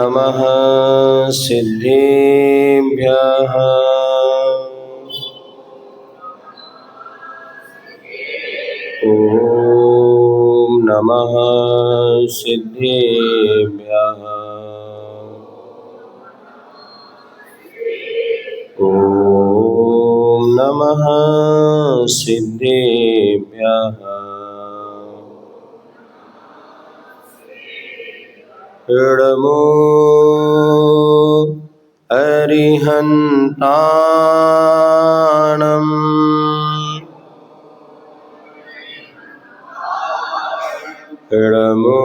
नमः सिद्धेभ्यः। ॐ नमः सिद्धेभ्यः। ॐ नमः सिद्धेभ्यः। इडमो अरिहन्ताणम् इडमो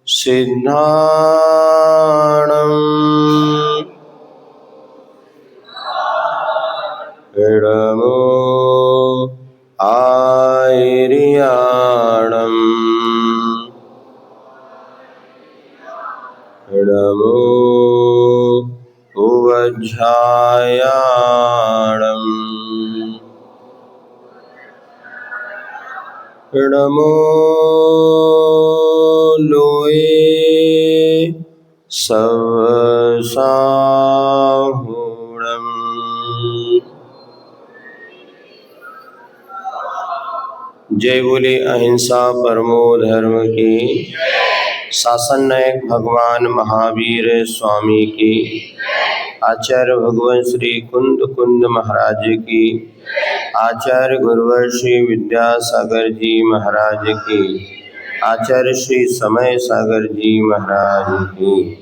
सिद्धाणम् इडमो आयर्याणम् इडमो उवज्झायाणम् इडमो लोये सवसाहुणम्। जय बोले अहिंसा परमो धर्म की। शासन नायक भगवान महावीर स्वामी की। आचार्य भगवान श्री कुंद कुंद महाराज की। आचार्य गुरुवर श्री विद्यासागर जी महाराज की। आचार्य श्री समय सागर जी महाराज की।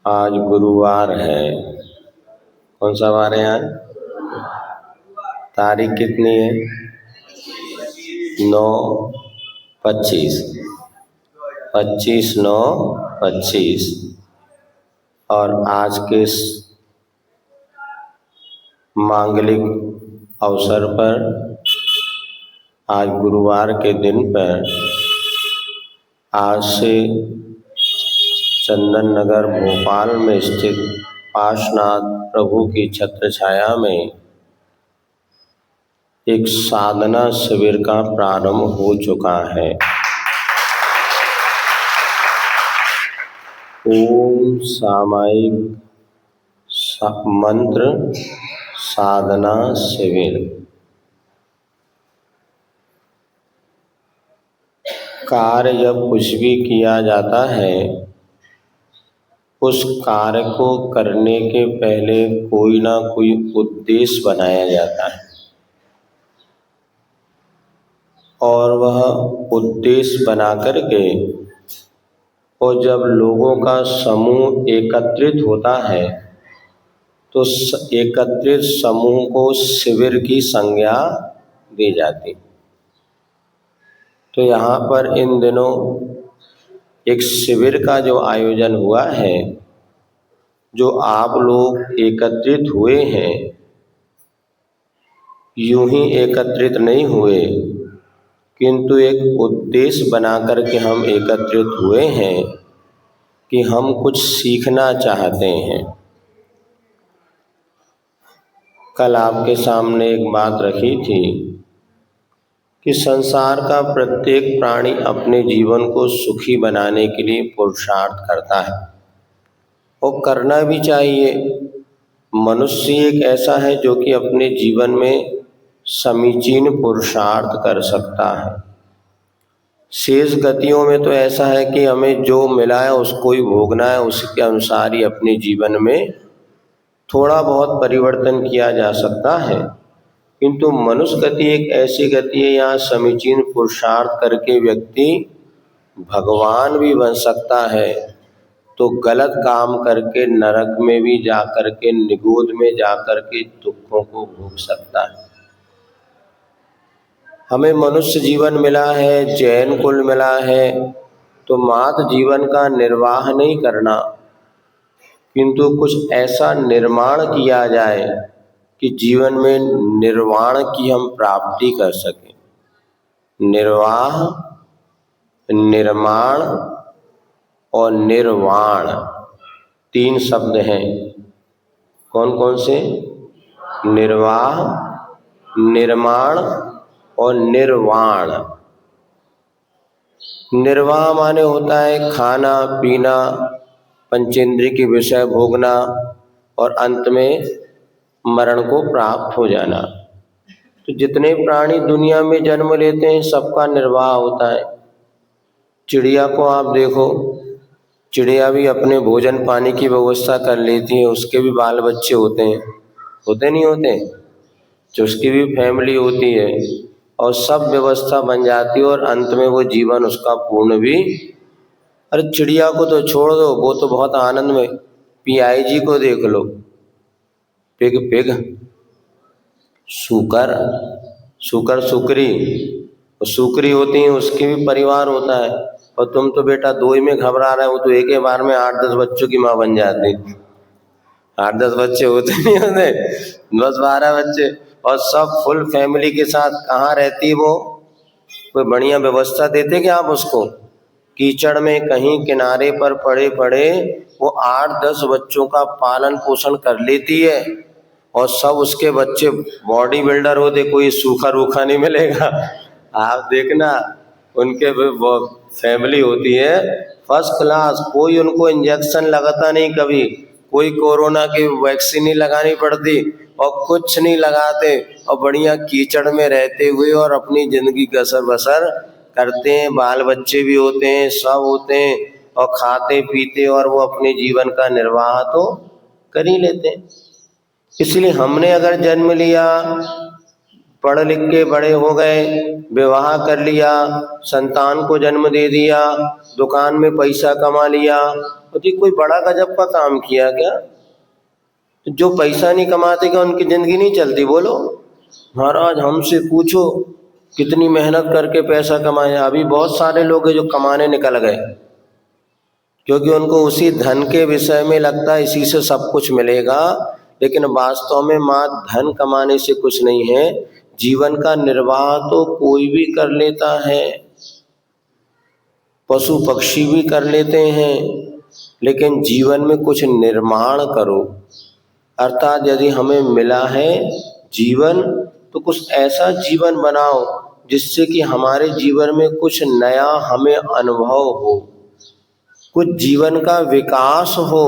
आज गुरुवार है। कौन सा वार है आज? तारीख कितनी है? 9/25। 25/9/25। और आज के मांगलिक अवसर पर, आज गुरुवार के दिन पर, आज से चंदन नगर भोपाल में स्थित पार्श्वनाथ प्रभु की छत्र छाया में एक साधना शिविर का प्रारंभ हो चुका है। ओम सामायिक मंत्र साधना शिविर। कार्य जब कुछ भी किया जाता है, उस कार्य को करने के पहले कोई ना कोई उद्देश्य बनाया जाता है, और वह उद्देश्य बना करके और जब लोगों का समूह एकत्रित होता है तो एकत्रित समूह को शिविर की संज्ञा दी जाती। तो यहाँ पर इन दिनों एक शिविर का जो आयोजन हुआ है, जो आप लोग एकत्रित हुए हैं, यूं ही एकत्रित नहीं हुए, किंतु एक उद्देश्य बना करके हम एकत्रित हुए हैं कि हम कुछ सीखना चाहते हैं। कल आपके सामने एक बात रखी थी कि संसार का प्रत्येक प्राणी अपने जीवन को सुखी बनाने के लिए पुरुषार्थ करता है, और करना भी चाहिए। मनुष्य एक ऐसा है जो कि अपने जीवन में समीचीन पुरुषार्थ कर सकता है। शेष गतियों में तो ऐसा है कि हमें जो मिला है उसको ही भोगना है, उसके अनुसार ही अपने जीवन में थोड़ा बहुत परिवर्तन किया जा सकता है। किंतु मनुष्य गति एक ऐसी गति है, यहाँ समीचीन पुरुषार्थ करके व्यक्ति भगवान भी बन सकता है, तो गलत काम करके नरक में भी जा करके, निगोद में जा करके दुखों को भोग सकता है। हमें मनुष्य जीवन मिला है, जैन कुल मिला है, तो मात्र जीवन का निर्वाह नहीं करना, किंतु कुछ ऐसा निर्माण किया जाए कि जीवन में निर्वाण की हम प्राप्ति कर सकें। निर्वाह, निर्माण और निर्वाण, 3 शब्द हैं। कौन कौन से? निर्वाह, निर्माण और निर्वाण। निर्वाह माने होता है खाना पीना, पंचेंद्रिय के विषय भोगना और अंत में मरण को प्राप्त हो जाना। तो जितने प्राणी दुनिया में जन्म लेते हैं सबका निर्वाह होता है। चिड़िया को आप देखो, चिड़िया भी अपने भोजन पानी की व्यवस्था कर लेती है, उसके भी बाल बच्चे होते हैं, होते नहीं होते? जो उसकी भी फैमिली होती है और सब व्यवस्था बन जाती है और अंत में वो जीवन उसका पूर्ण भी। अरे चिड़िया को तो छोड़ दो, वो तो बहुत आनंद में। PIG को देख लो, पिग पिग, सूकर सूकर सुकरी, और सुकरी होती है उसके भी परिवार होता है। और तुम तो बेटा 2 ही में घबरा रहे हो, वो तो एक ही बार में 8-10 बच्चों की माँ बन जाती। 8-10 बच्चे होते नहीं होते, 10-12 बच्चे, और सब फुल फैमिली के साथ। कहाँ रहती वो? कोई बढ़िया व्यवस्था देते क्या आप उसको? कीचड़ में कहीं किनारे पर पड़े पड़े वो 8-10 बच्चों का पालन पोषण कर लेती है, और सब उसके बच्चे बॉडी बिल्डर होते, कोई सूखा रूखा नहीं मिलेगा। आप देखना उनके फैमिली होती है फर्स्ट क्लास, कोई उनको इंजेक्शन लगाता नहीं कभी, कोई कोरोना की वैक्सीन नहीं लगानी पड़ती और कुछ नहीं लगाते, और बढ़िया कीचड़ में रहते हुए और अपनी जिंदगी गसर बसर करते हैं। बाल बच्चे भी होते हैं, सब होते हैं, और खाते पीते और वो अपने जीवन का निर्वाह तो कर ही लेते हैं। इसलिए हमने अगर जन्म लिया, पढ़ लिख के बड़े हो गए, विवाह कर लिया, संतान को जन्म दे दिया, दुकान में पैसा कमा लिया, तो ये कोई बड़ा गजब का काम किया क्या? जो पैसा नहीं कमाते क्या उनकी जिंदगी नहीं चलती? बोलो महाराज, हमसे पूछो कितनी मेहनत करके पैसा कमाया। अभी बहुत सारे लोग हैं जो कमाने निकल गए, क्योंकि उनको उसी धन के विषय में लगता है इसी से सब कुछ मिलेगा, लेकिन वास्तव में माँ धन कमाने से कुछ नहीं है। जीवन का निर्वाह तो कोई भी कर लेता है, पशु पक्षी भी कर लेते हैं, लेकिन जीवन में कुछ निर्माण करो। अर्थात यदि हमें मिला है जीवन, तो कुछ ऐसा जीवन बनाओ जिससे कि हमारे जीवन में कुछ नया हमें अनुभव हो, कुछ जीवन का विकास हो।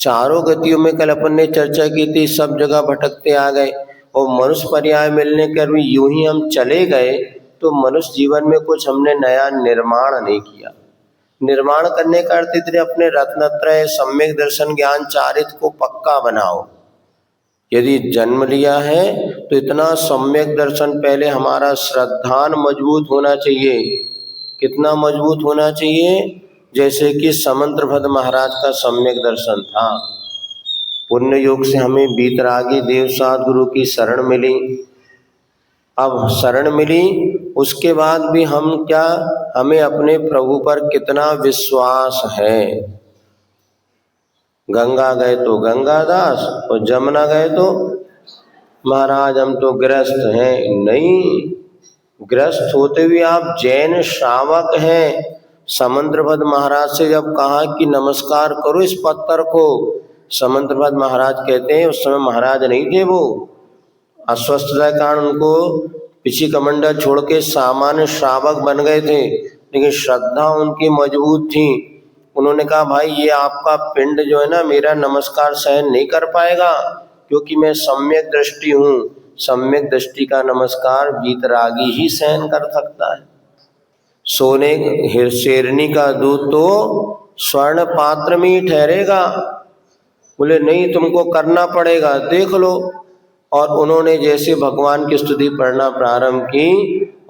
चारों गतियों में कल अपन ने चर्चा की थी, सब जगह भटकते आ गए, और मनुष्य पर्याय मिलने कर भी यूं ही हम चले गए, तो मनुष्य जीवन में कुछ हमने नया निर्माण नहीं किया। निर्माण करने का अर्थ इतने अपने रत्नत्रय सम्यक दर्शन ज्ञान चारित्र को पक्का बनाओ। यदि जन्म लिया है तो इतना सम्यक दर्शन पहले हमारा श्रद्धान मजबूत होना चाहिए। कितना मजबूत होना चाहिए? जैसे कि समंत्रभद्र महाराज का सम्यक दर्शन था। पुण्य योग से हमें बीतरागी देवसाद गुरु की शरण मिली। अब शरण मिली, उसके बाद भी हम क्या, हमें अपने प्रभु पर कितना विश्वास है। गंगा गए तो गंगादास, और जमुना गए तो महाराज हम तो गृहस्थ हैं। नहीं, गृहस्थ होते हुए आप जैन श्रावक हैं। समंत्रभद्र महाराज से जब कहा कि नमस्कार करो इस पत्थर को, समंत्रभद्र महाराज कहते हैं, उस समय महाराज नहीं थे, वो अस्वस्थता के कारण उनको पिछी कमंडल छोड़ के सामान्य श्रावक बन गए थे, लेकिन श्रद्धा उनकी मजबूत थी। उन्होंने कहा भाई ये आपका पिंड जो है ना, मेरा नमस्कार सहन नहीं कर पाएगा, क्योंकि मैं सम्यक दृष्टि हूँ। सम्यक दृष्टि का नमस्कार वीतरागी ही सहन कर सकता है। सोने शेरनी का दूध तो स्वर्ण पात्र में ही ठहरेगा। बोले नहीं, तुमको करना पड़ेगा, देख लो। और उन्होंने जैसे भगवान की स्तुति पढ़ना प्रारंभ की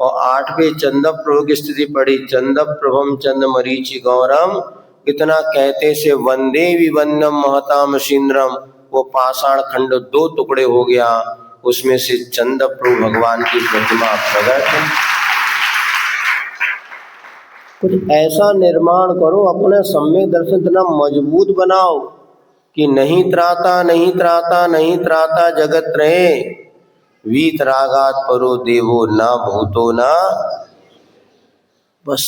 और 8वें चंदप प्रभु की स्तुति पढ़ी, चंदप प्रभम चंद मरीचि गौरम, इतना कहते से वंदे विवंदम महताम शीन्द्रम, वो पाषाण खंड 2 टुकड़े हो गया, उसमें से चंदप प्रभु भगवान की प्रतिमा प्रकट। कुछ ऐसा निर्माण करो, अपने सम्यक दर्शन इतना मजबूत बनाओ कि नहीं त्राता नहीं त्राता नहीं त्राता जगत रहे, वीतरागात परो देवो न भूतो न। बस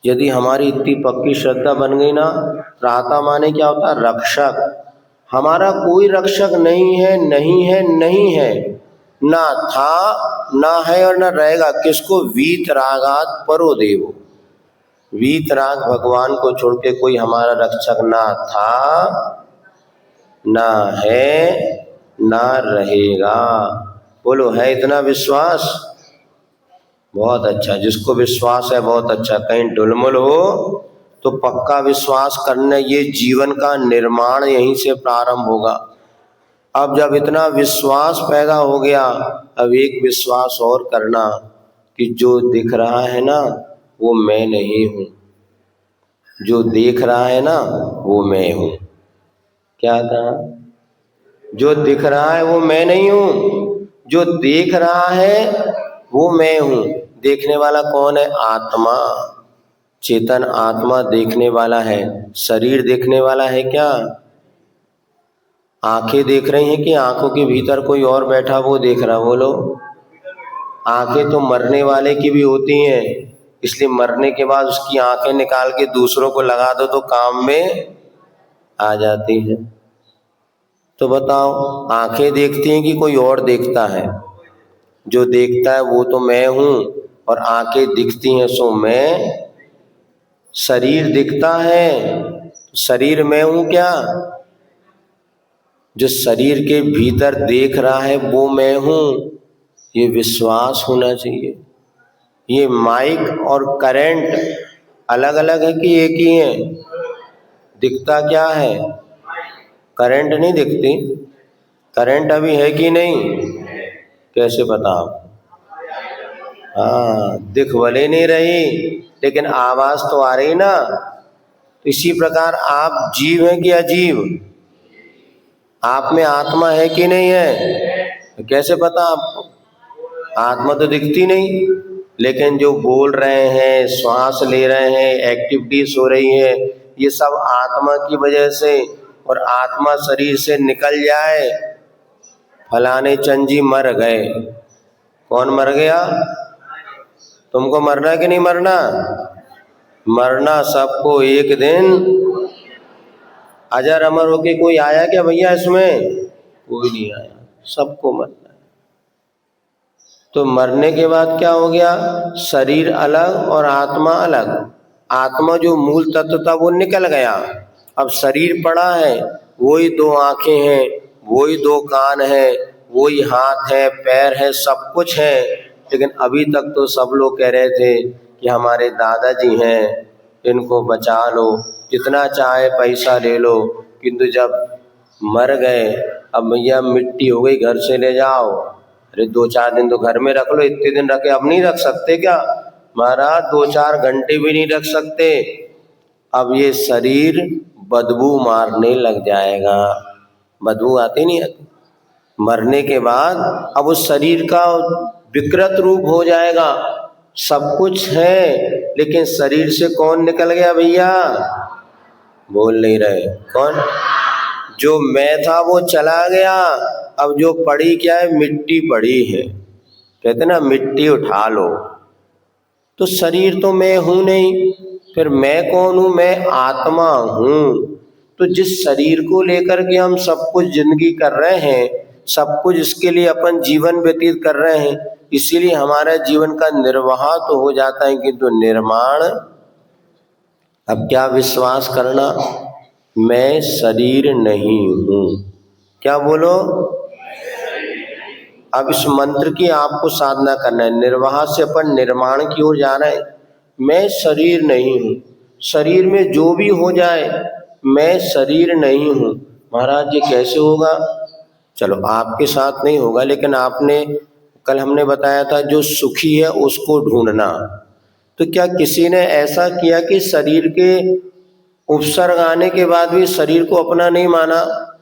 यदि हमारी इतनी पक्की श्रद्धा बन गई ना, त्राता माने क्या होता है? रक्षक। हमारा कोई रक्षक नहीं है, नहीं है, नहीं है, ना था, ना है और ना रहेगा। किसको? वीतरागात परो देवो। वीतराग भगवान को छोड़ के कोई हमारा रक्षक ना था, ना है, ना रहेगा। बोलो, है इतना विश्वास? बहुत अच्छा। जिसको विश्वास है बहुत अच्छा। कहीं डुलमुल हो तो पक्का विश्वास करना। ये जीवन का निर्माण यहीं से प्रारंभ होगा। अब जब इतना विश्वास पैदा हो गया, अब एक विश्वास और करना कि जो दिख रहा है ना वो मैं नहीं हूं। जो देख रहा है ना वो मैं हूं। क्या कहा? जो दिख रहा है वो मैं नहीं हूं, जो देख रहा है वो मैं हूं। देखने वाला कौन है? आत्मा। चेतन आत्मा देखने वाला है। शरीर देखने वाला है क्या? आंखें देख रही हैं कि आंखों के भीतर कोई और बैठा वो देख रहा? बोलो। आंखें तो मरने वाले की भी होती हैं, इसलिए मरने के बाद उसकी आंखें निकाल के दूसरों को लगा दो तो काम में आ जाती हैं। तो बताओ, आंखें देखती हैं कि कोई और देखता है? जो देखता है वो तो मैं हूं, और आंखें दिखती हैं सो मैं। शरीर दिखता है, शरीर मैं हूं क्या? जो शरीर के भीतर देख रहा है वो मैं हूं, ये विश्वास होना चाहिए। ये माइक और करंट अलग अलग है कि एक ही है? दिखता क्या है? करंट नहीं दिखती। करंट अभी है कि नहीं? कैसे पता आप? हाँ, दिख भले नहीं रही लेकिन आवाज तो आ रही ना। इसी प्रकार आप जीव हैं कि अजीब? आप में आत्मा है कि नहीं है? कैसे पता आपको? आत्मा तो दिखती नहीं, लेकिन जो बोल रहे हैं, श्वास ले रहे हैं, एक्टिविटीज हो रही है, ये सब आत्मा की वजह से। और आत्मा शरीर से निकल जाए, फलाने चंद जी मर गए। कौन मर गया? तुमको मरना है कि नहीं मरना? मरना सबको एक दिन। अजर अमर होके कोई आया क्या भैया इसमें? कोई नहीं आया, सबको मरना है। तो मरने के बाद क्या हो गया? शरीर अलग और आत्मा अलग। आत्मा जो मूल तत्व था वो निकल गया, अब शरीर पड़ा है। वही दो आंखें हैं, वही दो कान है, वही हाथ है, पैर है, सब कुछ है। लेकिन अभी तक तो सब लोग कह रहे थे कि हमारे दादाजी हैं, इनको बचा लो, जितना चाहे पैसा ले लो। किंतु जब मर गए, अब भैया मिट्टी हो गई, घर से ले जाओ। अरे 2-4 दिन तो घर में रख लो, इतने दिन रखे, अब नहीं रख सकते क्या? महाराज 2-4 घंटे भी नहीं रख सकते। अब ये शरीर बदबू मारने लग जाएगा। बदबू आती नहीं आती? मरने के बाद अब उस शरीर का विकृत रूप हो जाएगा। सब कुछ है लेकिन शरीर से कौन निकल गया भैया? बोल नहीं रहे। कौन? जो मैं था वो चला गया। अब जो पड़ी क्या है? मिट्टी पड़ी है। कहते ना, मिट्टी उठा लो। तो शरीर तो मैं हूं नहीं, फिर मैं कौन हूं? मैं आत्मा हूं। तो जिस शरीर को लेकर के हम सब कुछ जिंदगी कर रहे हैं, सब कुछ इसके लिए अपन जीवन व्यतीत कर रहे हैं, इसीलिए हमारा जीवन का निर्वाह तो हो जाता है, किंतु निर्माण। अब क्या विश्वास करना? मैं शरीर नहीं हूं। क्या बोलो? अब इस मंत्र की आपको साधना करना है। निर्वाह से अपन निर्माण की ओर जा रहे हैं। मैं शरीर नहीं हूं, शरीर में जो भी हो जाए मैं शरीर नहीं हूं। महाराज ये कैसे होगा? चलो आपके साथ नहीं होगा, लेकिन आपने कल हमने बताया था जो सुखी है उसको ढूंढना। तो क्या किसी ने ऐसा किया कि शरीर के उपसर्ग आने के बाद भी शरीर को अपना नहीं माना?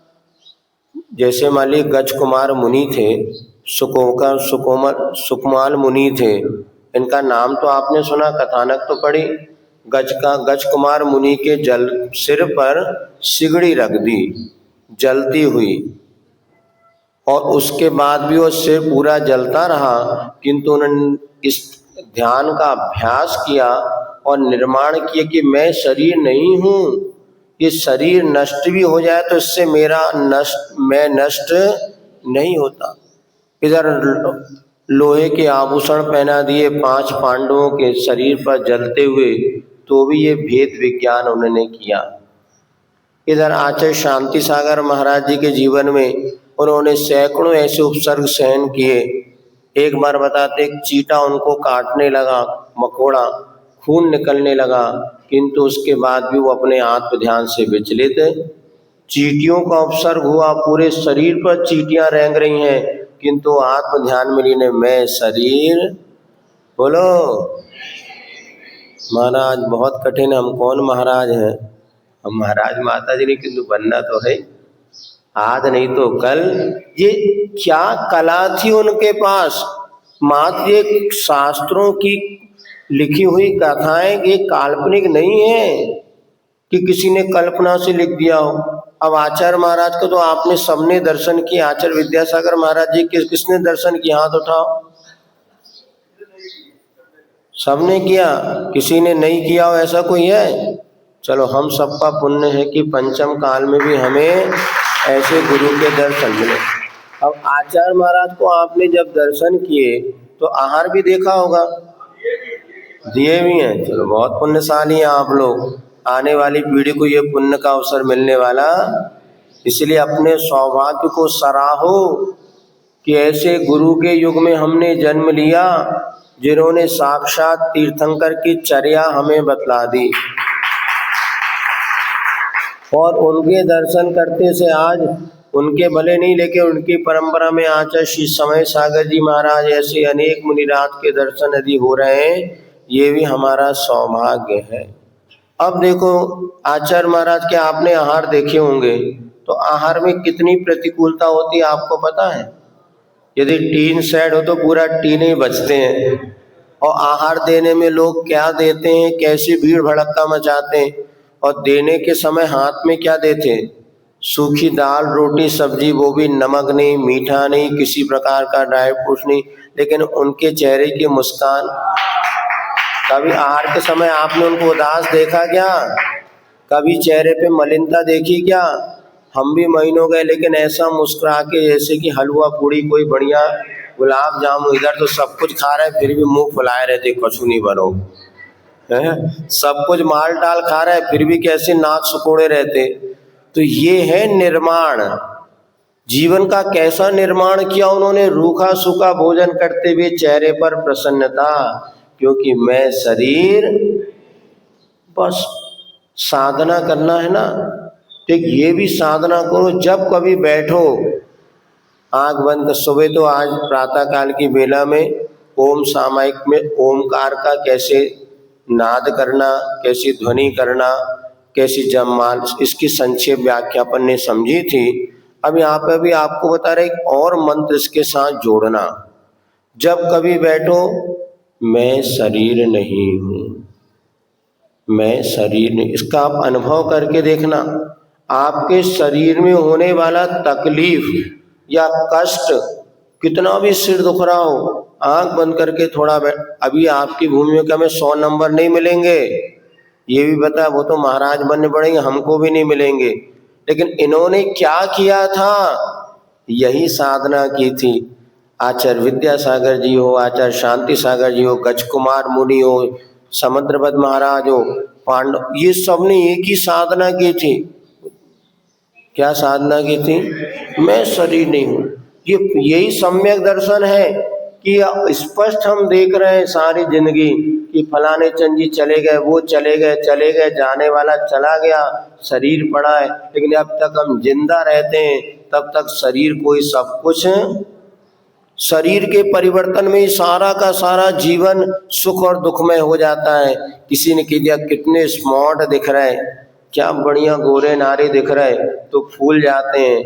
जैसे मान ली गज कुमार मुनि थे, सुकुमाल मुनि थे। इनका नाम तो आपने सुना, कथानक तो पढ़ी। गज कुमार मुनि के सिर पर सिगड़ी रख दी, जलती हुई, और उसके बाद भी वो सिर पूरा जलता रहा। किंतु उन्होंने इस ध्यान का अभ्यास किया और निर्माण किए कि मैं शरीर नहीं हूँ, ये शरीर नष्ट भी हो जाए तो इससे मैं नष्ट नहीं होता। इधर लोहे के आभूषण पहना दिए 5 पांडवों के शरीर पर जलते हुए, तो भी ये भेद विज्ञान उन्होंने किया। इधर आचार्य शांति सागर महाराज जी के जीवन में उन्होंने सैकड़ों ऐसे उपसर्ग सहन किए। एक बार बताते, एक चींटा उनको काटने लगा, मकोड़ा, खून निकलने लगा, किंतु उसके बाद भी वो अपने आत्म ध्यान से विचलित। चींटियों का उपसर्ग हुआ, पूरे शरीर पर चींटियां रेंग रही हैं, किंतु आत्म ध्यान में लीने मैं शरीर, बोलो महाराज बहुत कठिन है। हम कौन महाराज हैं? हम महाराज माता जी नहीं, किंतु बनना तो है, आज नहीं तो कल। ये क्या कला थी उनके पास, मात्र ये शास्त्रों की लिखी हुई कथाएं, ये काल्पनिक नहीं है कि किसी ने कल्पना से लिख दिया हो। अब आचार्य महाराज को तो आपने सबने दर्शन किए, आचार्य विद्यासागर महाराज जी किसने दर्शन किया? हाथ उठाओ। सबने किया, किसी ने नहीं किया हो ऐसा कोई है? चलो हम सबका पुण्य है कि पंचम काल में भी हमें ऐसे गुरु के दर्शन मिले। अब आचार्य महाराज को आपने जब दर्शन किए तो आहार भी देखा होगा, दिए भी हैं। चलो बहुत पुण्यशाली हैं आप लोग, आने वाली पीढ़ी को ये पुण्य का अवसर मिलने वाला। इसलिए अपने सौभाग्य को सराहो कि ऐसे गुरु के युग में हमने जन्म लिया, जिन्होंने साक्षात तीर्थंकर की चर्या हमें बतला दी, और उनके दर्शन करते से आज उनके भले नहीं, लेकिन उनकी परंपरा में आचार्य श्री समय सागर जी महाराज ऐसे अनेक मुनिराज के दर्शन यदि हो रहे हैं, ये भी हमारा सौभाग्य है। अब देखो आचार्य महाराज के आपने आहार देखे होंगे, तो आहार में कितनी प्रतिकूलता होती है आपको पता है? यदि टीन शेड हो तो पूरा टीन ही बचते हैं, और आहार देने में लोग क्या देते हैं, कैसे भीड़ भड़क्का मचाते हैं, और देने के समय हाथ में क्या देते? सूखी दाल, रोटी, सब्जी, वो भी नमक नहीं, मीठा नहीं, किसी प्रकार का ड्राई फ्रूट्स नहीं, लेकिन उनके चेहरे की मुस्कान। कभी आहार के समय आपने उनको उदास देखा क्या? कभी चेहरे पे मलिनता देखी क्या? हम भी महीनों गए, लेकिन ऐसा मुस्कुरा के जैसे कि हलवा पूड़ी, कोई बढ़िया गुलाब जामुन, इधर तो सब कुछ खा रहे फिर भी मुंह फुलाए रहते, कछु नहीं बनो है, सब कुछ माल टाल खा रहे फिर भी कैसे नाक सुकोड़े रहते। तो ये है निर्माण, जीवन का कैसा निर्माण किया उन्होंने, रूखा सूखा भोजन करते हुए चेहरे पर प्रसन्नता, क्योंकि मैं शरीर, बस साधना करना है ना। ठीक, ये भी साधना करो, जब कभी बैठो आंख बंद कर। सुबह तो आज प्रातः काल की बेला में ओम सामायिक में ओमकार का कैसे नाद करना, कैसी ध्वनि करना, कैसी जपमाल, इसकी संक्षेप व्याख्या अपन ने समझी थी। अब यहाँ पे भी आपको बता रहे और मंत्र इसके साथ जोड़ना। जब कभी बैठो, मैं शरीर नहीं हूँ, मैं शरीर नहीं, इसका आप अनुभव करके देखना। आपके शरीर में होने वाला तकलीफ या कष्ट, कितना भी सिर दुख रहा हो, आंख बंद करके थोड़ा अभी आपकी भूमि में क्या में 100 नंबर नहीं मिलेंगे, ये भी बता, वो तो महाराज बनने पड़ेंगे, हमको भी नहीं मिलेंगे। लेकिन इन्होंने क्या किया था? यही साधना की थी। आचार्य विद्यासागर जी हो, आचार्य शांति सागर जी हो, गजकुमार मुनि हो, समुद्रवत महाराज हो, पांडव, ये सब ने एक ही साधना की थी। क्या साधना की थी? मैं शरीर नहीं हूँ। यही सम्यक दर्शन है कि स्पष्ट हम देख रहे हैं सारी जिंदगी कि फलाने चंद जी चले गए, वो चले गए, जाने वाला चला गया, शरीर पड़ा है, लेकिन अब तक हम जिंदा रहते हैं तब तक शरीर कोई सब कुछ है। शरीर के परिवर्तन में सारा का सारा जीवन सुख और दुखमय हो जाता है। किसी ने कह दिया कितने स्मार्ट दिख रहे हैं, क्या बढ़िया गोरे नारे दिख रहे, तो फूल जाते हैं,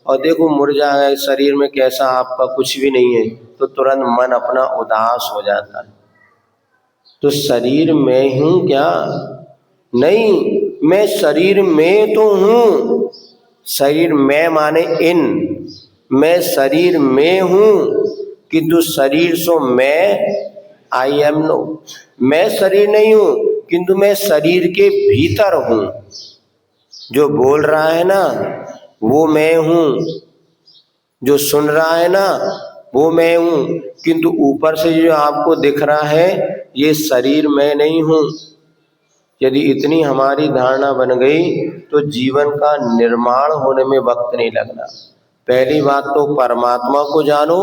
और देखो मुरझा है शरीर में, कैसा आपका कुछ भी नहीं है, तो तुरंत मन अपना उदास हो जाता है। तो शरीर में हूँ क्या? नहीं, मैं शरीर में तो हूँ। शरीर में माने इन, मैं शरीर में हूँ, किंतु शरीर सो मैं, आई एम नो, मैं शरीर नहीं हूँ, किंतु मैं शरीर के भीतर हूँ। जो बोल रहा है ना वो मैं हूँ, जो सुन रहा है ना वो मैं हूँ, किंतु ऊपर से जो आपको दिख रहा है ये शरीर मैं नहीं हूँ। यदि इतनी हमारी धारणा बन गई तो जीवन का निर्माण होने में वक्त नहीं लगना। पहली बात तो परमात्मा को जानो,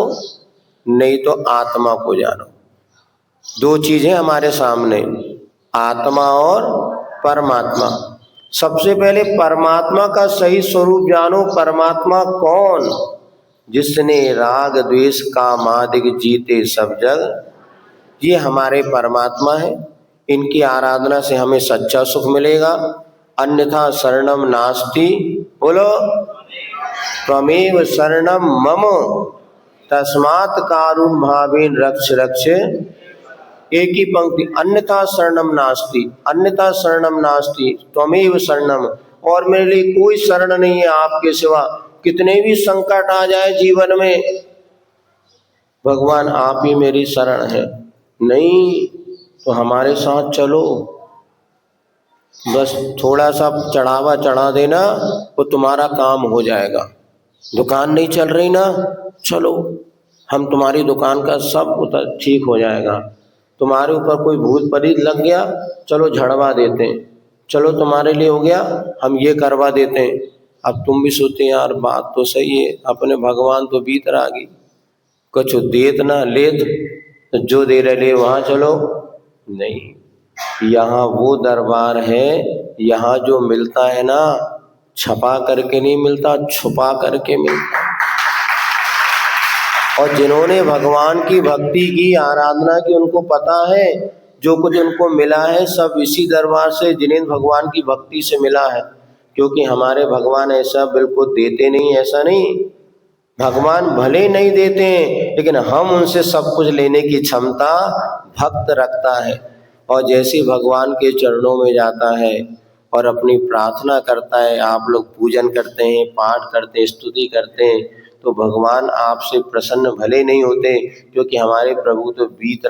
नहीं तो आत्मा को जानो। दो चीजें हमारे सामने, आत्मा और परमात्मा। सबसे पहले परमात्मा का सही स्वरूप जानो। परमात्मा कौन? जिसने राग द्वेष काम आदि जीते सब जग, ये हमारे परमात्मा है। इनकी आराधना से हमें सच्चा सुख मिलेगा। अन्यथा शरणम नास्ति, बोलो त्वमेव शरणम मम तस्मात् कारुण भावेन रक्ष रक्ष। एक ही पंक्ति, अन्यथा शरणम नास्ति, अन्यथा शरणम नास्ति त्वमेव शरणम। और मेरे लिए कोई शरण नहीं है आपके सिवा। कितने भी संकट आ जाए जीवन में, भगवान आप ही मेरी शरण है। नहीं तो हमारे साथ चलो, बस थोड़ा सा चढ़ावा चढ़ा देना वो तुम्हारा काम हो जाएगा। दुकान नहीं चल रही ना, चलो हम तुम्हारी दुकान का सब उतर ठीक हो जाएगा। तुम्हारे ऊपर कोई भूत प्रेत लग गया, चलो झड़वा देते हैं। चलो तुम्हारे लिए हो गया, हम ये करवा देते हैं। अब तुम भी सोचते हैं यार बात तो सही है, अपने भगवान तो भीतर आ गई, कुछ देत ना लेत, तो जो दे रहे ले वहाँ चलो। नहीं, यहाँ वो दरबार है, यहाँ जो मिलता है ना छपा करके नहीं मिलता, छुपा करके मिलता। और जिन्होंने भगवान की भक्ति की, आराधना की, उनको पता है जो कुछ उनको मिला है सब इसी दरबार से, जिन्हें भगवान की भक्ति से मिला है। क्योंकि हमारे भगवान ऐसा बिल्कुल देते नहीं, ऐसा नहीं। भगवान भले नहीं देते हैं लेकिन हम उनसे सब कुछ लेने की क्षमता भक्त रखता है। और जैसे भगवान के चरणों में जाता है और अपनी प्रार्थना करता है, आप लोग पूजन करते हैं, पाठ करते हैं, स्तुति करते हैं, तो भगवान आपसे प्रसन्न भले नहीं होते, क्योंकि हमारे प्रभु तो बीत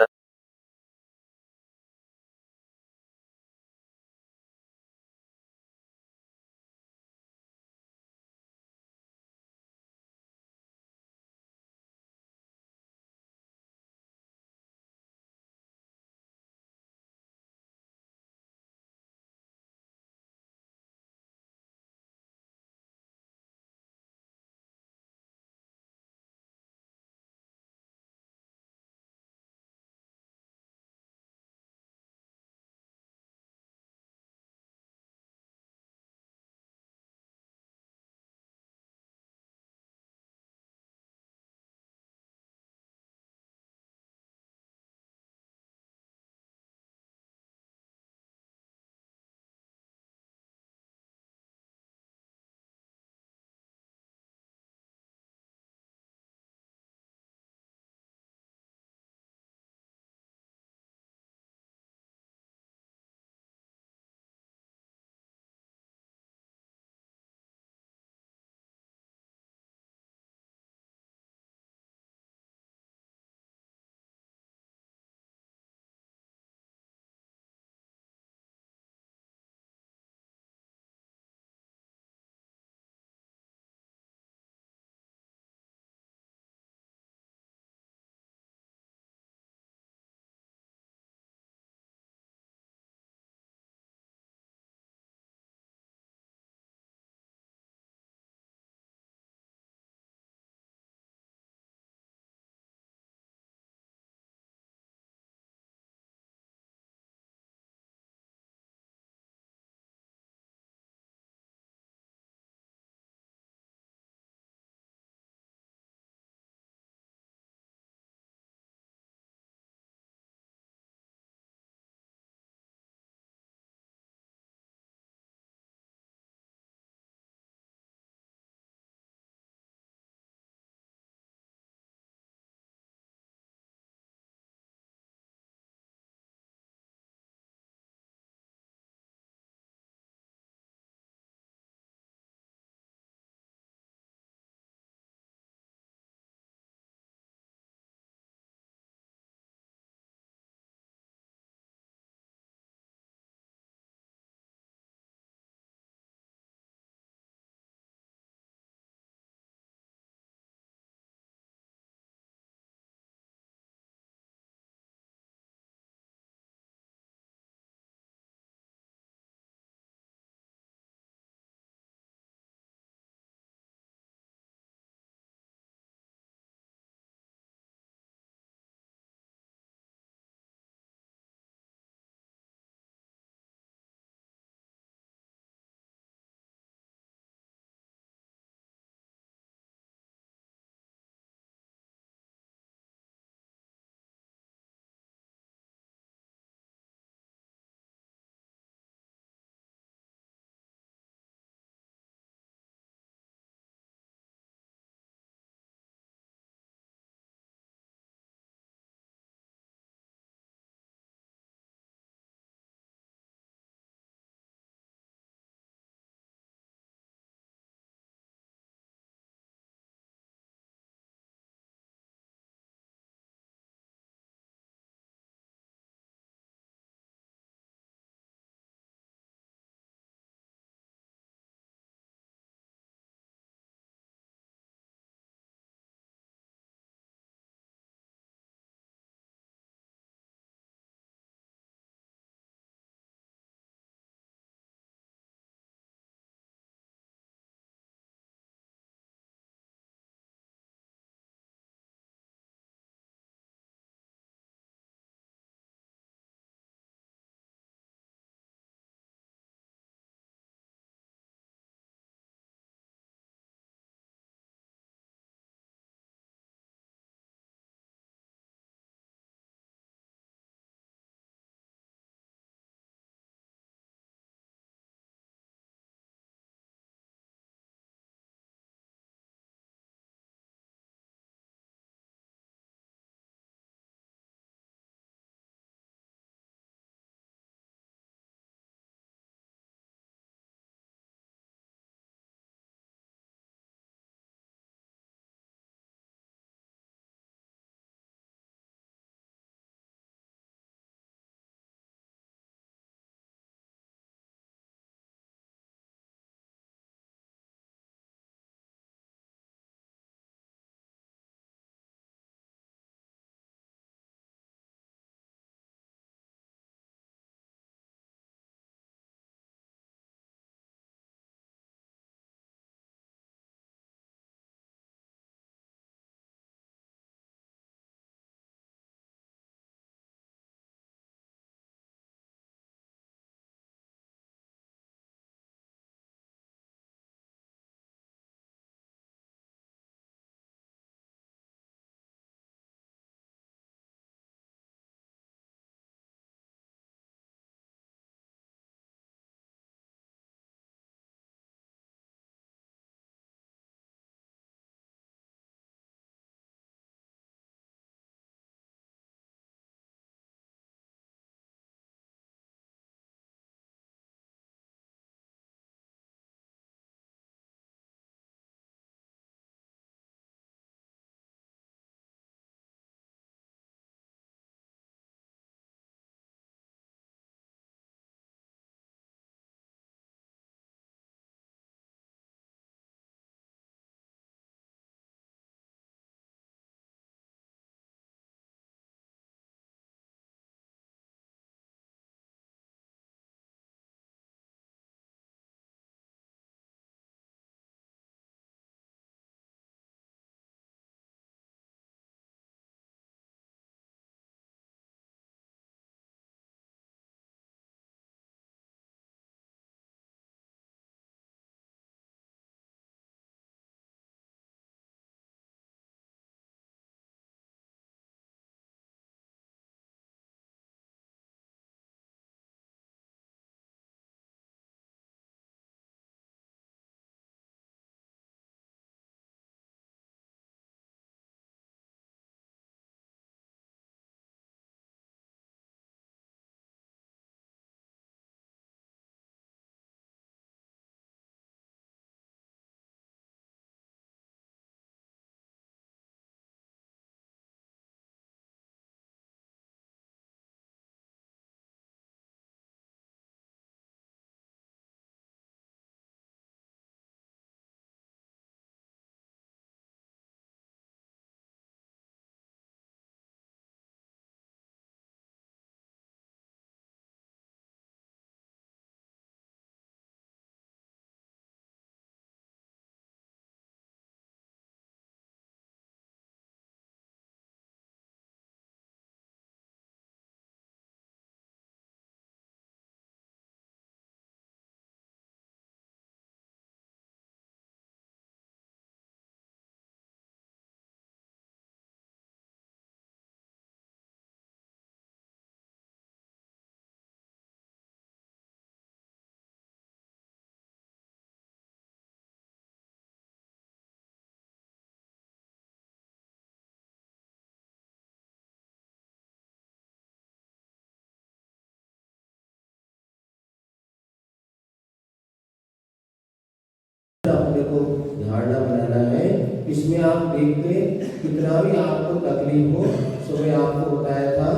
अपने को धारणा बनाना है। इसमें आप देखते कितना भी आपको तकलीफ हो, सुबह आपको बताया था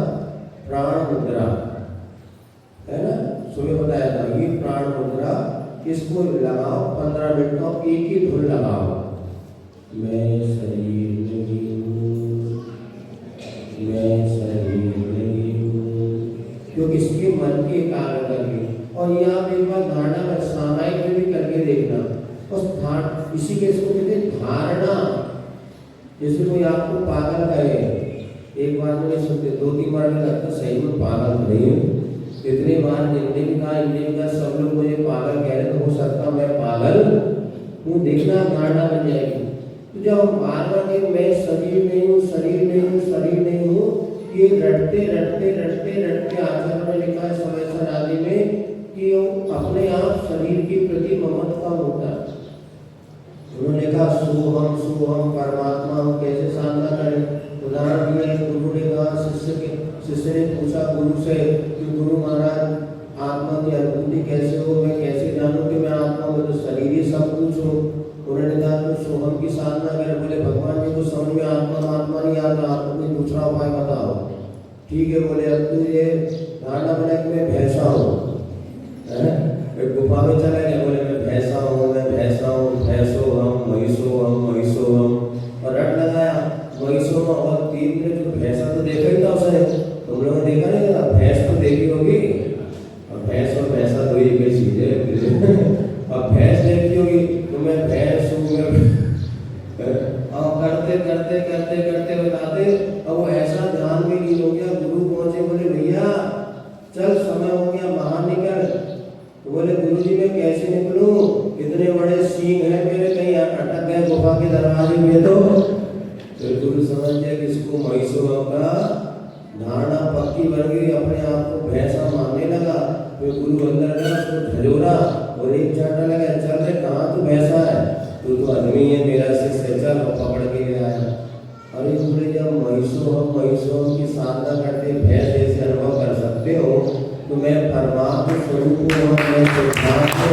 प्राण मुद्रा, है ना, सुबह बताया था ये प्राण मुद्रा, इसको लगाओ 15 मिनट का, एक ही धुन लगाओ, मैं शरीर नहीं हूँ, मैं शरीर नहीं हूँ, क्योंकि इसके मन की एकाग्रता की। और ये आप एक बार धारणा में सामायिक में भी करके देखना, उस इसी के इसको कहते हैं धारणा। जैसे कोई आपको पागल कहे, एक बार में नहीं सुनते, 2-3 बार में लगता सही में पागल नहीं हूँ। इतने बार इंडियन का सब लोग मुझे पागल कह रहे, तो हो सकता मैं पागल हूँ, देखना धारणा बन जाएगी। तो जब हम बार बार मैं शरीर नहीं हूँ, शरीर नहीं हूँ, शरीर नहीं हूँ, ये रटते रटते रटते रटते आचार्य ने लिखा है समय आदि में कि अपने आप शरीर के प्रति ममत्व होता है। उन्होंने कहा सोहम सोहम परमात्मा हम कैसे साधना करें। उदाहरण दिया, गुरु ने कहा शिष्य ने पूछा गुरु से कि गुरु महाराज आत्मा की अनुभूति कैसे हो, मैं कैसे जानूं कि मैं आत्मा हूँ, तो शरीर ही सब कुछ हो। उन्होंने कहा तो सोहम की साधना करें। बोले भगवान जी को समझ में आत्मा नहीं आता, आपको कोई दूसरा उपाय बताओ। ठीक है, बोले अब तू ये धारणा बना कि मैं भैंसा हूँ, एक गुफा में चला गया, बोले मैं भैंसा हूँ, मैं भैंसा हूँ, भैंसो हम महिषो हम महिषो हम, और रट लगाया महिषो में। और 3 दिन जो भैंसा तो देखा ही था उसने, तुम लोगों ने देखा नहीं था, भैंस तो देखी होगी, और भैंस और भैंसा तो एक ही चीज है। अब भैंस देखी होगी तो मैं भैंस हूँ, और करते करते करते करते बताते, अब वो ऐसा ध्यान में लीन हो गया। गुरु पहुंचे, बोले भैया चल समय हो गया, बाहर निकल। तो बोले गुरुजी मैं कैसे निकलूं, इतने बड़े सींग हैं मेरे, कहीं अटक गए गुफा के दरवाजे में। तो गुरु समझ गया कि इसको महिषो का धारणा पक्की बन गई, अपने आप को भैंसा मानने लगा। फिर गुरु अंदर गया, उसको झलोरा और एक चाटा लगा, चल रे कहाँ तू भैंसा है, तू तो आदमी है, मेरा शिष्य, चल, और पकड़ के ले आया। अरे बोले जब महिषो की साधना करते भैंस जैसे अनुभव कर सकते हो, तो मैं परमात्मा स्वरूप हूँ, मैं शुद्धात्मा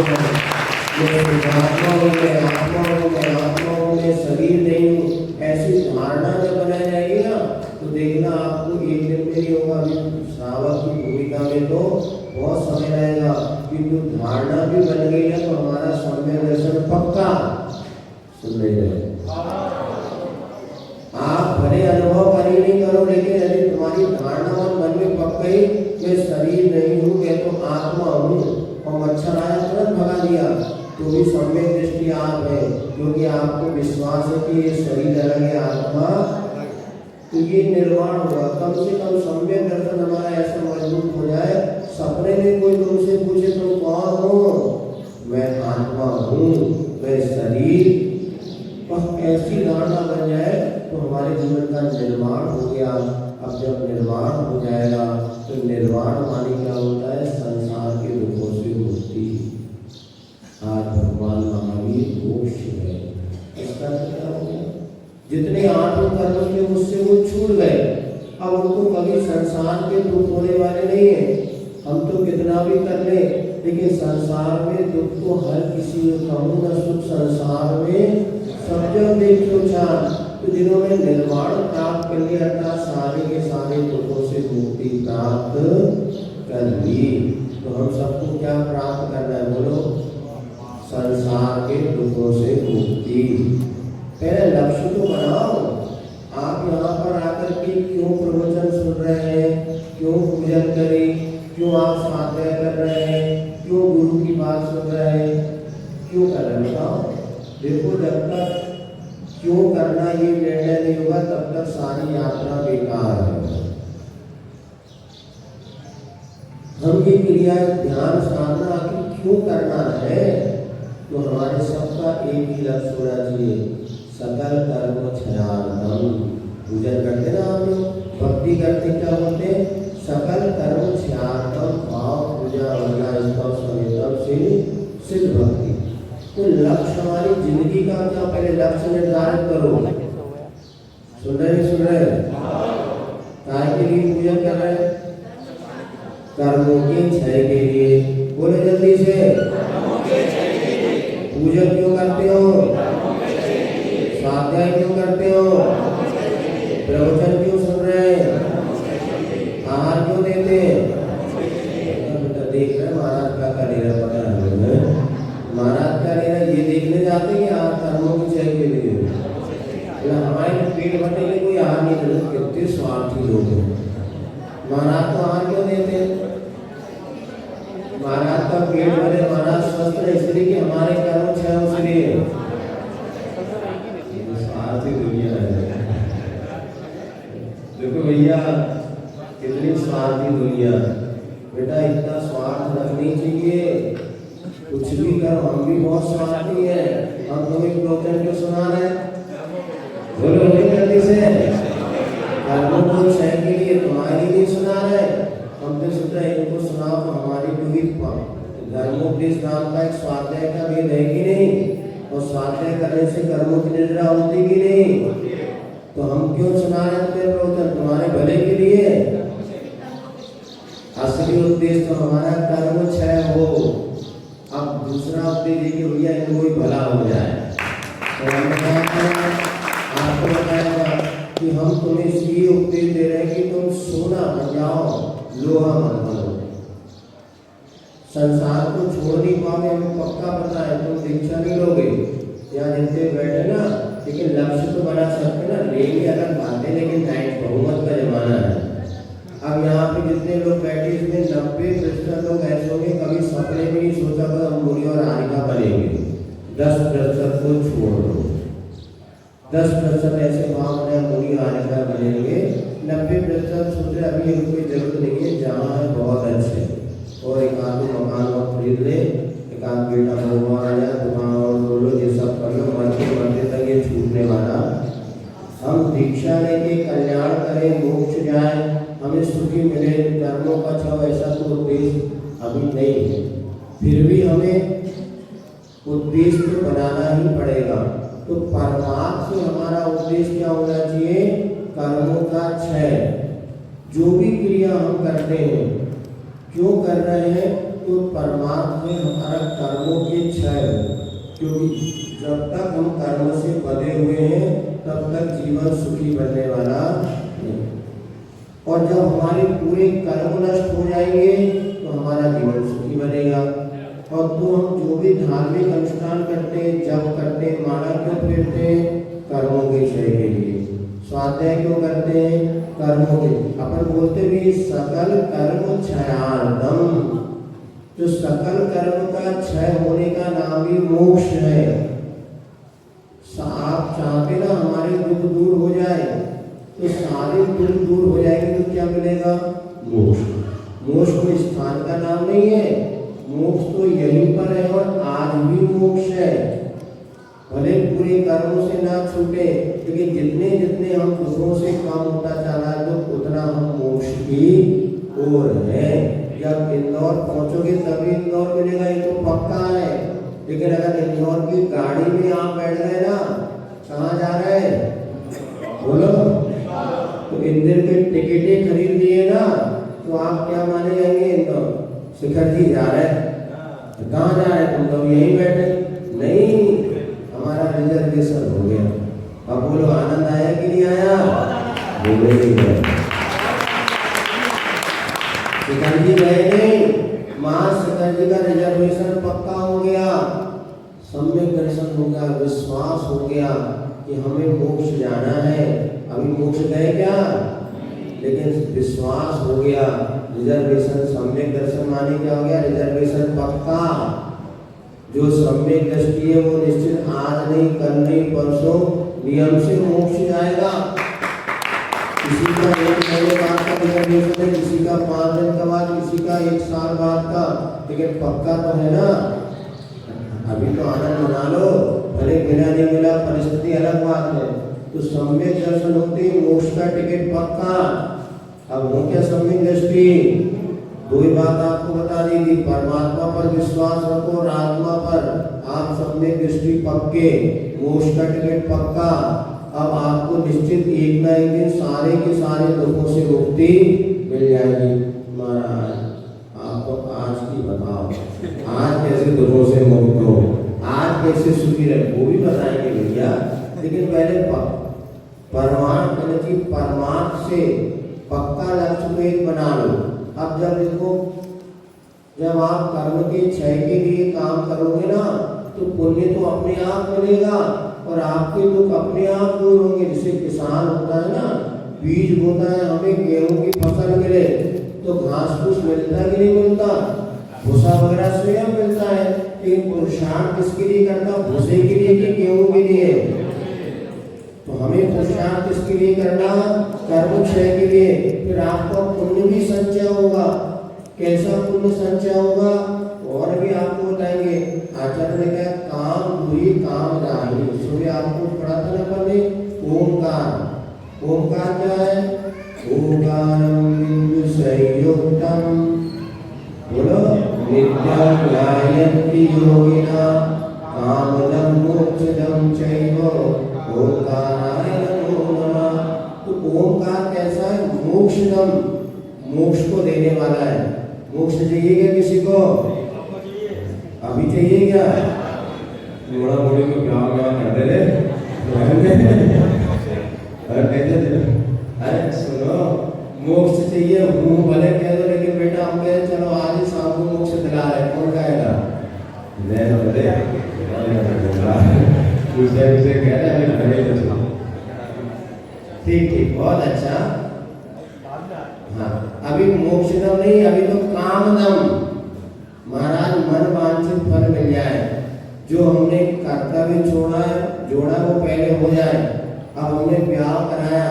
हूँ, मैं आत्मा हूँ, मैं शरीर नहीं हूँ। ऐसी धारणा जब बनाई जाएगी ना, तो देखना आपको एक दिन में नहीं होगा। अभी श्रावक की भूमिका में तो बहुत समय रहेगा, क्योंकि धारणा भी बन गई है, तो हमारा सम्यक दर्शन पक्का। सुन रहे आप भले अनुभव कर ही नहीं करो, लेकिन यदि तुम्हारी धारणा और मन में पक गई मैं शरीर नहीं हूँ, मैं तो आत्मा हूँ, और मच्छर आया तुरंत भगा दिया, तो भी सम्यक दृष्टि आप है, क्योंकि आपको विश्वास है कि ये शरीर अलग है, आत्मा, तो ये निर्माण होगा। कम से कम सम्यक दर्शन हमारा ऐसा मजबूत हो जाए, सपने में कोई तुमसे पूछे तुम कौन हो, मैं आत्मा हूँ, मैं शरीर, और ऐसी धारणा बन जाए तो हमारे जीवन का निर्माण हो गया। अब जब निर्माण हो जाएगा तो निर्वाण माने क्या होता है, संसार के दुखों से मुक्ति। आज भगवान महावीर मोक्ष है, इसका क्या हो गया, जितने आत्म कर्म थे उससे वो छूट गए, अब उनको कभी संसार के दुख होने वाले नहीं है। हम तो कितना भी कर ले, लेकिन संसार में दुख तो हर किसी को कहूँ न सुख संसार में सब जग देखो चार। तो जिन्होंने निर्वाण प्राप्त कर लिया था, सारे के सारे दुखों से मुक्ति प्राप्त कर ली, तो हम सबको क्या प्राप्त करना है, बोलो, संसार के दुखों से मुक्ति। पहले लक्ष्य तो बनाओ। आप यहाँ पर आकर के क्यों प्रवचन सुन रहे हैं, क्यों पूजन करें, क्यों आप स्वाध्याय कर रहे हैं, क्यों गुरु की बात सुन रहे हैं, क्यों कर रहे हैं बताओ। देखो जब तक क्यों करना ये निर्णय नहीं होगा, तब तक सारी यात्रा बेकार है। हम ये क्रिया ध्यान साधना आखिर क्यों करना है, तो हमारे सबका एक ही लक्ष्य होना चाहिए, सकल कर्म क्षयार्तम। पूजन करते ना हम लोग, भक्ति करते क्या बोलते हैं, सकल कर्म क्षयार्तम भाव पूजा वरना स्तव समेतम सिद्ध भक्ति। तो लक्ष्य हमारी जिंदगी का क्या, पहले लक्ष्य निर्धारित करो। सुन रहे काय के लिए पूजन कर रहे हैं, कर्मों के क्षय के लिए। बोले जल्दी से, पूजन क्यों करते हो? स्वाध्याय क्यों करते हो? प्रवचन क्यों सुन रहे हैं? आहार क्यों देते हैं? बेटा देख रहे महाराज का करेगा, पता है महाराज का करेगा, ये देखने जाते हैं आहार कर्मों की जय के लिए। हमारे पेट भरने के लिए कोई आहार नहीं देते, कितने स्वार्थी लोग हैं। महाराज तो आहार क्यों देते हैं? महाराज का पेट भरे, महाराज स्वस्थ रहे, इसलिए कि हमारे कर्म क्षय हो, इसलिए स्वार्थी दुनिया है। देखो भैया कितनी स्वार्थी दुनिया। बेटा इतना स्वार्थ रखनी चाहिए, कुछ भी करो, हम भी बहुत स्वार्थी है। हम तुम्हें प्रवचन क्यों सुना रहे? बोलो जल्दी से। कर्मों को क्षय के लिए तुम्हारे लिए सुना रहे। हम तो सोच रहे इनको सुनाओ तो हमारी पूरी धर्मोपदेश नाम का एक स्वाध्याय का भेद है कि नहीं, और स्वाध्याय करने से कर्मों की निद्रा होती कि नहीं। तो हम क्यों सुना रहे हैं प्रवचन? तुम्हारे भले के लिए। असली उद्देश्य तो हमारा कर्म क्षय हो। अब दूसरा उद्देश्य देखिए भैया, इनको कोई भला हो जाए। तो आपको बताया कि हम तुम्हें इसलिए उपदेश दे रहे हैं कि तुम सोना बन जाओ, लोहा मत बनो। संसार को छोड़ नहीं पाओगे, हमें पक्का पता है। तुम दीक्षा नहीं लोगे, यहाँ जितने बैठे ना, लेकिन लक्ष्य तो बना सकते ना, लेंगे अलग बातें, लेकिन नाइट बहुमत का जमाना है। अब यहाँ पे जितने लोग बैठे, इसमें 90% लोग ऐसे होंगे कभी सपने में नहीं सोचा था हम मुनि और आरिका बनेंगे। 10% को छोड़ दो, 10% ऐसे भाव में मुनि आरिका बनेंगे। 90% सोचे अभी इनको कोई जरूरत नहीं है, जहाँ है बहुत अच्छे, और एक आध मकान और खरीद ले, एक आध बेटा भगवान आ जाए, दुकान और बोलो, ये सब कर लो, मरते मरते तक ये छूटने वाला। हम दीक्षा लेके कल्याण करें, मोक्ष जाए, हमें सुखी मिले, कर्मों का छव, ऐसा तो उद्देश्य अभी नहीं है। फिर भी हमें उद्देश्य तो बनाना ही पड़ेगा। तो परमार्थ से हमारा उद्देश्य क्या होना चाहिए? कर्मों का क्षय। जो भी क्रिया हम करते हैं, क्यों कर रहे हैं? तो परमार्थ में हमारा कर्मों के क्षय, क्योंकि जब तक हम कर्म से बंधे हुए हैं तब तक जीवन सुखी बनने वाला नहीं। और जब हमारे पूरे कर्म नष्ट हो जाएंगे तो हमारा जीवन सुखी बनेगा। और तो हम जो भी धार्मिक अनुष्ठान करते हैं, जप करते हैं, माला क्यों फेरते हैं? कर्मों के क्षय के लिए। स्वाध्याय क्यों करते हैं? कर्मों के। अपन बोलते भी सकल कर्म क्षयार्धम, जो सकल कर्म का क्षय होने का नाम ही मोक्ष है। आप चाहते ना हमारे दुख दूर हो जाए, तो सारे दुख दूर हो जाएंगे तो क्या मिलेगा? मोक्ष। मोक्ष कोई स्थान का नाम नहीं है, मोक्ष तो यहीं पर है, और आज भी मोक्ष है। भले पूरे कर्मों से ना छूटे, लेकिन जितने जितने हम दुखों से कम होता चला है तो उतना हम मोक्ष की ओर है। जब इंदौर पहुंचोगे तभी इंदौर मिलेगा, ये तो पक्का है। लेकिन अगर इंदौर की गाड़ी में आप बैठ गए ना, कहाँ जा रहे हैं बोलो, तो इंदौर के टिकटें खरीद लिए ना, तो आप क्या माने जाएंगे? इंदौर शिखर जी जा रहे हैं। तो कहाँ जा रहे हैं? तुम तो यहीं बैठे। नहीं, हमारा रिजर्वेशन हो गया। अब बोलो आनंद आया कि नहीं आया? बोले ही गए। शिखर जी गए नहीं, मां शिखर जी का रिजर्वेशन पक्का हो गया, सम्यक दर्शन हो गया, विश्वास हो गया कि हमें मोक्ष जाना है। अभी मोक्ष गए क्या? लेकिन विश्वास हो गया, रिजर्वेशन सम्यक दर्शन माने क्या हो गया? रिजर्वेशन पक्का। जो सम्यक दृष्टि है वो निश्चित आज नहीं, कल नहीं, परसों नियम से मोक्ष जाएगा। किसी का 1 महीने बाद का रिजर्वेशन है, किसी का 5 दिन का बाद, किसी का 1 साल बाद का, लेकिन पक्का तो है ना। अभी तो आनंद मना लो, भले मिला नहीं मिला परिस्थिति अलग बात है। तो सम्यक दर्शन होते मोक्ष का टिकट पक्का। अब हो क्या सम्यक दृष्टि? दो ही बात आपको बता दी थी, परमात्मा पर विश्वास रखो और आत्मा पर। आप सम्यक दृष्टि पक्के, मोक्ष का टिकट पक्का। अब आपको निश्चित एक ना एक दिन सारे के सारे दुखों से मुक्ति मिल जाएगी। महाराज आपको आज की बताओ, आज कैसे दुखों से मुक्त हो? आज कैसे सुखी रहे वो भी बताएंगे भैया, लेकिन पहले परमार्थ से पक्का लक्ष्य को एक बना लो। अब जब देखो, जब आप कर्म के क्षय के लिए काम करोगे ना, तो पुण्य तो अपने आप मिलेगा और आपके दुख अपने आप दूर होंगे। जैसे किसान होता है ना, बीज बोता है, हमें गेहूं की फसल मिले तो घास फूस मिलता कि नहीं मिलता, भूसा वगैरह स्वयं मिलता है, लेकिन पुरुषार्थ किसके लिए करता, भूसे के लिए कि गेहूं के लिए? तो हमें पुरुषार्थ किसके लिए करना, कर्म क्षय के लिए। फिर आपका पुण्य भी संचय होगा। कैसा पुण्य संचय होगा और भी आपको बताएंगे। आचार्य ने कहा काम दूरी काम राही, इसलिए आपको पढ़ा था ना पहले ओंकार। ओंकार क्या है? ओंकारम बिंदु संयुक्तम, बोलो, नित्यं ध्यायन्ति योगिना कामदं मोक्षदं चैव ओंकाराय नमो नमः। तो ओंकार कैसा है? मोक्षदम, मोक्ष को देने वाला है। मोक्ष चाहिए क्या किसी को? अभी चाहिए क्या? बड़ा बड़ी को क्या करते रे? अरे सुनो, मोक्ष चाहिए हूँ भले कह दो, लेकिन बेटा हम कहे चलो आज ही शाम को मोक्ष दिला रहे, कौन कहेगा? ठीक ठीक, बहुत अच्छा। हाँ, अभी मोक्षदम नहीं, अभी तो कामदम। महाराज मन वांछित फल मिल जाए, जो हमने कर्तव्य जोड़ा वो पहले हो जाए। अब हमने ब्याह कराया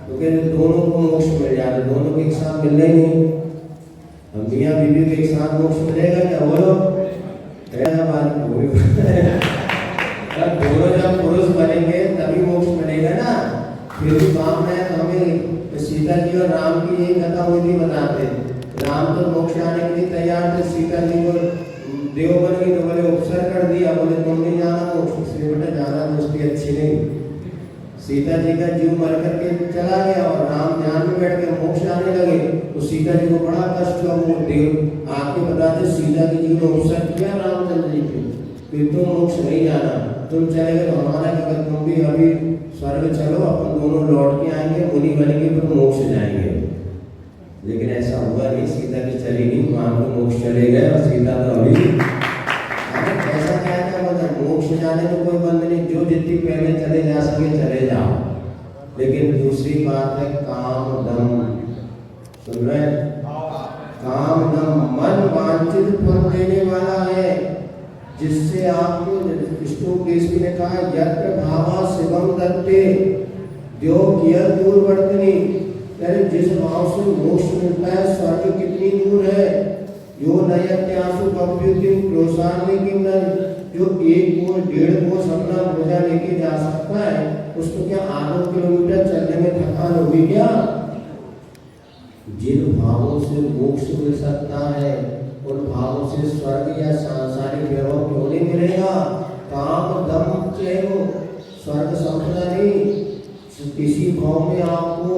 तो कहते दोनों को मोक्ष मिल जाए, दोनों के एक साथ मिलने नहीं। हम मियाँ बीवी के एक साथ मोक्ष मिलेगा क्या? बोलो, दोनों जब पुरुष बनेंगे तभी मोक्ष मिलेगा ना। फिर भी काम है, हमें सीता जी और राम की यही कथा हुई थी, बताते राम तो मोक्ष आने के लिए तैयार थे, सीता जी को देव बन गई तो बोले उपसर कर दिया, बोले तुम नहीं जाना मोक्ष से, बेटा जाना दोस्ती अच्छी नहीं। सीता जी का जीव मर करके चला गया और राम ध्यान में बैठ के मोक्ष आने लगे, तो सीता जी को बड़ा कष्ट हुआ। वो देव आके बताते सीता जी ने उपसर किया रामचंद्र जी के, फिर तुम मोक्ष नहीं जाना, तुम चले गए तो हमारा क्या, तुम भी अभी स्वर्ग चलो, अपन दोनों लौट के आएंगे, मुनि बनेंगे, फिर मोक्ष जाएंगे। लेकिन ऐसा हुआ नहीं, सीता की चली नहीं, वहां को मोक्ष चले गए और सीता तो अभी ऐसा क्या था, मतलब मोक्ष जाने में कोई बंद नहीं, जो जितनी पहले चले जा सके चले जाओ। लेकिन दूसरी बात है काम दम, सुन रहे? काम दम मन वांछित फल देने वाला है, जिससे आपको विष्णु ने कहा यत्र भावा शिवम दत्ते जो किया दूर वर्तनी, यानी जिस भाव से मोक्ष मिलता है, स्वर्ग कितनी दूर है। यो नयत्यासु कप्युतिम क्रोशान्य किम न, जो 1 कोस 1.5 कोस अपना बोझा लेके जा सकता है, उसको क्या 8 किलोमीटर चलने में थकान होगी क्या? जिन भावों से मोक्ष मिल सकता है, उन भावों से स्वर्ग या सांसारिक वैभव क्यों नहीं मिलेगा? काम दम चाहिए, स्वर्ग संपदा नहीं, किसी भाव में आपको